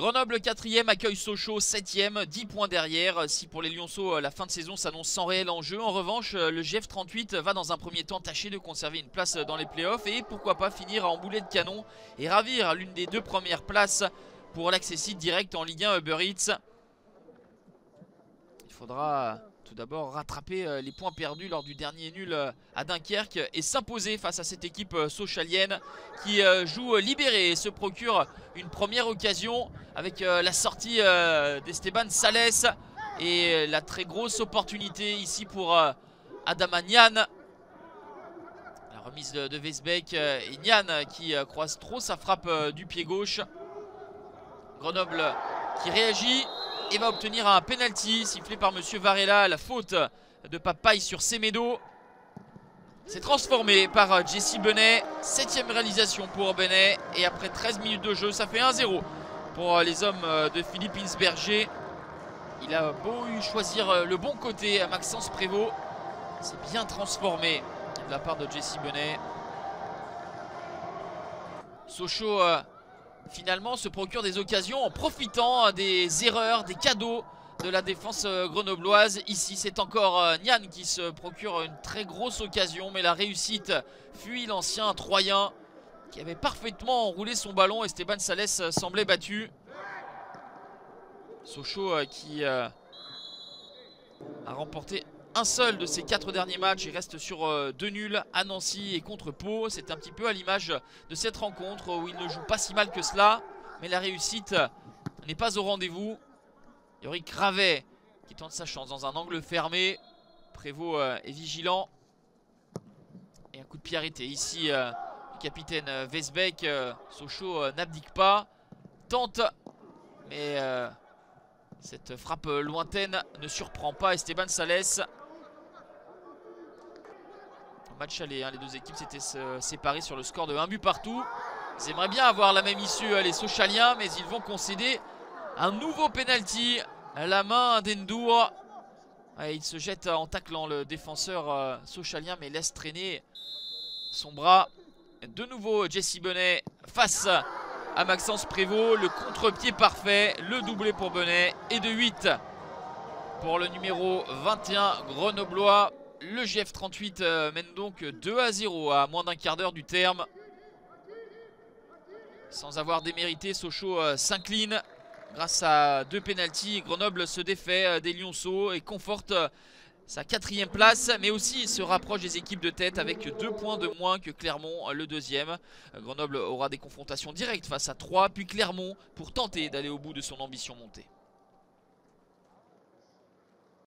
Grenoble 4e accueille Sochaux 7e, 10 points derrière. Si pour les Lyonceaux la fin de saison s'annonce sans réel enjeu, en revanche le GF38 va dans un premier temps tâcher de conserver une place dans les playoffs et pourquoi pas finir en boulet de canon et ravir l'une des 2 premières places pour l'accessible direct en Ligue 1 Uber Eats. Il faudra tout d'abord rattraper les points perdus lors du dernier nul à Dunkerque et s'imposer face à cette équipe sochalienne qui joue libérée et se procure une première occasion avec la sortie d'Esteban Salès et la très grosse opportunité ici pour Adama Nian. La remise de Westbeek et Nian qui croise trop sa frappe du pied gauche. Grenoble qui réagit et va obtenir un penalty sifflé par monsieur Varela. La faute de Papaye sur Semedo. C'est transformé par Jesse Benet. 7e réalisation pour Benet. Et après 13 minutes de jeu, ça fait 1-0 pour les hommes de Philippe Insberger. Il a beau choisir le bon côté à Maxence Prévost. C'est bien transformé de la part de Jesse Benet. Sochaux finalement se procure des occasions en profitant des erreurs, des cadeaux de la défense grenobloise. Ici c'est encore Nian qui se procure une très grosse occasion, mais la réussite fuit l'ancien Troyen qui avait parfaitement enroulé son ballon. Esteban Salès semblait battu. Sochaux qui a remporté un seul de ses 4 derniers matchs. Il reste sur 2 nuls à Nancy et contre Pau. C'est un petit peu à l'image de cette rencontre où il ne joue pas si mal que cela, mais la réussite n'est pas au rendez-vous. Yorick Ravet qui tente sa chance dans un angle fermé. Prévost est vigilant. Et un coup de pied arrêté ici. Le capitaine Westbeek. Sochaux n'abdique pas. Tente, mais cette frappe lointaine ne surprend pas Esteban Salès. Match aller, les 2 équipes s'étaient séparées sur le score de 1 but partout. Ils aimeraient bien avoir la même issue les Sochaliens, mais ils vont concéder un nouveau penalty à la main d'Endour. Il se jette en taclant le défenseur sochalien, mais laisse traîner son bras. De nouveau Jesse Benet face à Maxence Prévost. Le contre-pied parfait, le doublé pour Benet et de 8 pour le numéro 21 grenoblois. Le GF38 mène donc 2-0 à moins d'un quart d'heure du terme. Sans avoir démérité, Sochaux s'incline grâce à 2 pénaltys. Grenoble se défait des Lyonceaux et conforte sa 4e place, mais aussi se rapproche des équipes de tête avec 2 points de moins que Clermont, le 2e. Grenoble aura des confrontations directes face à Troyes, puis Clermont pour tenter d'aller au bout de son ambition montée.